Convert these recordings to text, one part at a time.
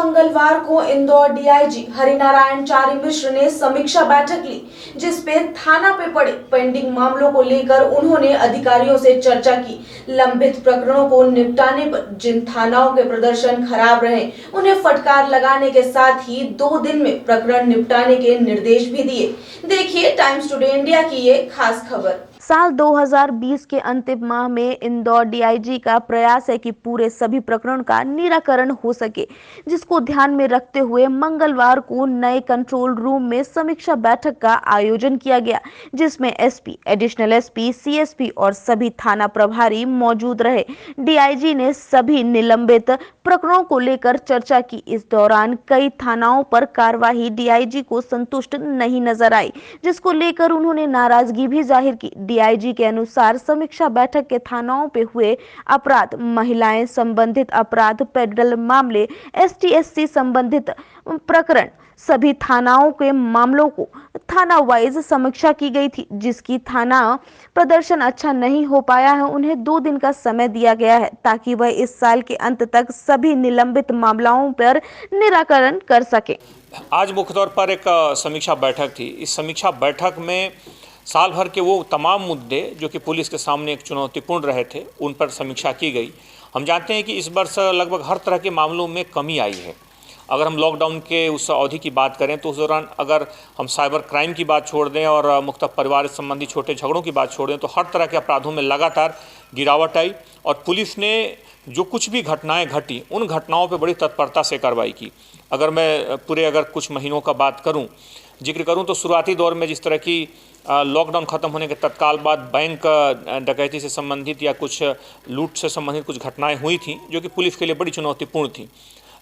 मंगलवार को इंदौर डीआईजी हरिनारायण चारी मिश्र ने समीक्षा बैठक ली, जिसपे थाना पे पड़े पेंडिंग मामलों को लेकर उन्होंने अधिकारियों से चर्चा की। लंबित प्रकरणों को निपटाने पर जिन थानाओं के प्रदर्शन खराब रहे, उन्हें फटकार लगाने के साथ ही 2 दिन में प्रकरण निपटाने के निर्देश भी दिए। देखिए टाइम्स टुडे इंडिया की ये खास खबर। साल 2020 के अंतिम माह में इंदौर डीआईजी का प्रयास है कि पूरे सभी प्रकरण का निराकरण हो सके, जिसको ध्यान में रखते हुए मंगलवार को नए कंट्रोल रूम में समीक्षा बैठक का आयोजन किया गया, जिसमें एसपी, एडिशनल एसपी, सीएसपी और सभी थाना प्रभारी मौजूद रहे। डीआईजी ने सभी निलंबित प्रकरणों को लेकर चर्चा की। इस दौरान कई थानाओं पर कार्यवाही डीआईजी को संतुष्ट नहीं नजर आई, जिसको लेकर उन्होंने नाराजगी भी जाहिर की। डीआईजी के अनुसार समीक्षा बैठक के थानाओं पे हुए अपराध, महिलाएं संबंधित अपराध, पेडल मामले, एसटी/एससी संबंधित प्रकरण, सभी थानाओं के मामलों को थाना वाइज समीक्षा की गई थी। जिसकी थाना प्रदर्शन अच्छा नहीं हो पाया है, उन्हें 2 दिन का समय दिया गया है, ताकि वह इस साल के अंत तक सभी निलंबित मामलों पर निराकरण कर सके। आज मुख्य तौर पर एक समीक्षा बैठक थी। इस समीक्षा बैठक में साल भर के वो तमाम मुद्दे जो कि पुलिस के सामने एक चुनौतीपूर्ण रहे थे, उन पर समीक्षा की गई। हम जानते हैं कि इस वर्ष लगभग हर तरह के मामलों में कमी आई है। अगर हम लॉकडाउन के उस अवधि की बात करें तो उस दौरान अगर हम साइबर क्राइम की बात छोड़ दें और मुख्य परिवार संबंधी छोटे झगड़ों की बात छोड़ दें, तो हर तरह के अपराधों में लगातार गिरावट आई और पुलिस ने जो कुछ भी घटनाएं घटी, उन घटनाओं पर बड़ी तत्परता से कार्रवाई की। अगर मैं अगर कुछ महीनों का बात करूँ, जिक्र करूं तो शुरुआती दौर में जिस तरह की लॉकडाउन ख़त्म होने के तत्काल बाद बैंक डकैती से संबंधित या कुछ लूट से संबंधित कुछ घटनाएं हुई थीं, जो कि पुलिस के लिए बड़ी चुनौतीपूर्ण थी।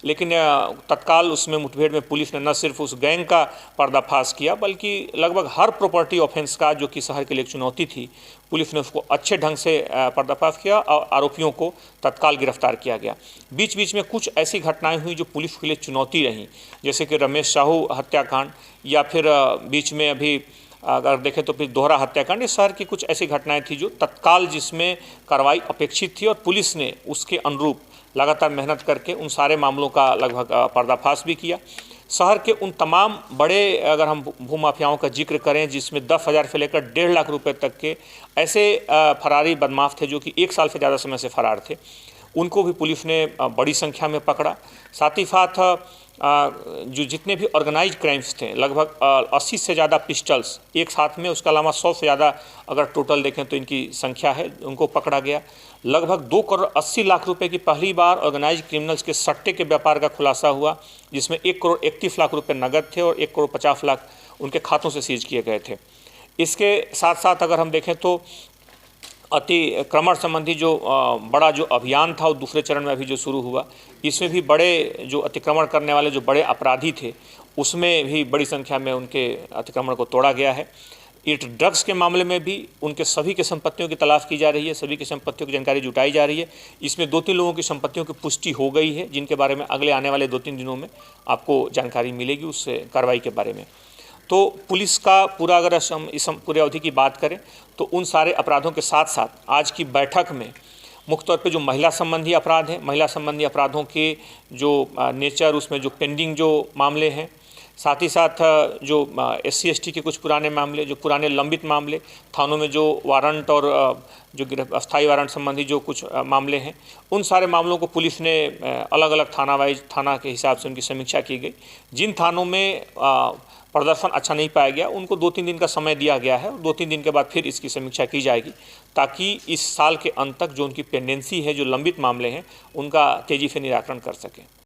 लेकिन तत्काल उसमें मुठभेड़ में पुलिस ने न सिर्फ उस गैंग का पर्दाफाश किया, बल्कि लगभग हर प्रॉपर्टी ऑफेंस का, जो कि शहर के लिए एक चुनौती थी, पुलिस ने उसको अच्छे ढंग से पर्दाफाश किया और आरोपियों को तत्काल गिरफ्तार किया गया। बीच बीच में कुछ ऐसी घटनाएं हुई जो पुलिस के लिए चुनौती रहीं, जैसे कि रमेश साहू हत्याकांड, या फिर बीच में अभी अगर देखें तो फिर दोहरा हत्याकांड। ये शहर की कुछ ऐसी घटनाएं थी जो तत्काल जिसमें कार्रवाई अपेक्षित थी, और पुलिस ने उसके अनुरूप लगातार मेहनत करके उन सारे मामलों का लगभग पर्दाफाश भी किया। शहर के उन तमाम बड़े, अगर हम भूमाफियाओं का जिक्र करें, जिसमें 10,000 से लेकर 1.5 लाख रुपए तक के ऐसे फरारी बदमाश थे जो कि 1 साल से ज़्यादा समय से फरार थे, उनको भी पुलिस ने बड़ी संख्या में पकड़ा। साथ ही साथ जो जितने भी ऑर्गेनाइज क्राइम्स थे, लगभग 80 से ज़्यादा पिस्टल्स एक साथ में, उसके अलावा 100 से ज़्यादा अगर टोटल देखें तो इनकी संख्या है, उनको पकड़ा गया। लगभग 2 करोड़ 80 लाख रुपए की पहली बार ऑर्गेनाइज क्रिमिनल्स के सट्टे के व्यापार का खुलासा हुआ, जिसमें 1 करोड़ 31 लाख रुपए नगद थे और 1 करोड़ 50 लाख उनके खातों से सीज किए गए थे। इसके साथ साथ अगर हम देखें तो अतिक्रमण संबंधी जो बड़ा जो अभियान था, वो दूसरे चरण में अभी जो शुरू हुआ, इसमें भी बड़े जो अतिक्रमण करने वाले जो बड़े अपराधी थे, उसमें भी बड़ी संख्या में उनके अतिक्रमण को तोड़ा गया है। इट ड्रग्स के मामले में भी उनके सभी के संपत्तियों की तलाश की जा रही है, सभी की संपत्तियों की जानकारी जुटाई जा रही है। इसमें 2-3 लोगों की संपत्तियों की पुष्टि हो गई है, जिनके बारे में अगले आने वाले 2-3 दिनों में आपको जानकारी मिलेगी उस कार्रवाई के बारे में। तो पुलिस का पूरा, अगर हम इस पूरे अवधि की बात करें तो उन सारे अपराधों के साथ साथ आज की बैठक में मुख्य तौर पे जो महिला संबंधी अपराध हैं, महिला संबंधी अपराधों के जो नेचर, उसमें जो पेंडिंग जो मामले हैं, साथ ही साथ जो SC/ST के कुछ पुराने मामले, जो पुराने लंबित मामले, थानों में जो वारंट और जो अस्थायी वारंट संबंधी जो कुछ मामले हैं, उन सारे मामलों को पुलिस ने अलग अलग थाना वाइज, थाना के हिसाब से उनकी समीक्षा की गई। जिन थानों में प्रदर्शन अच्छा नहीं पाया गया, उनको 2-3 दिन का समय दिया गया है, और 2-3 दिन के बाद फिर इसकी समीक्षा की जाएगी, ताकि इस साल के अंत तक जो उनकी पेंडेंसी है, जो लंबित मामले हैं, उनका तेज़ी से निराकरण कर सकें।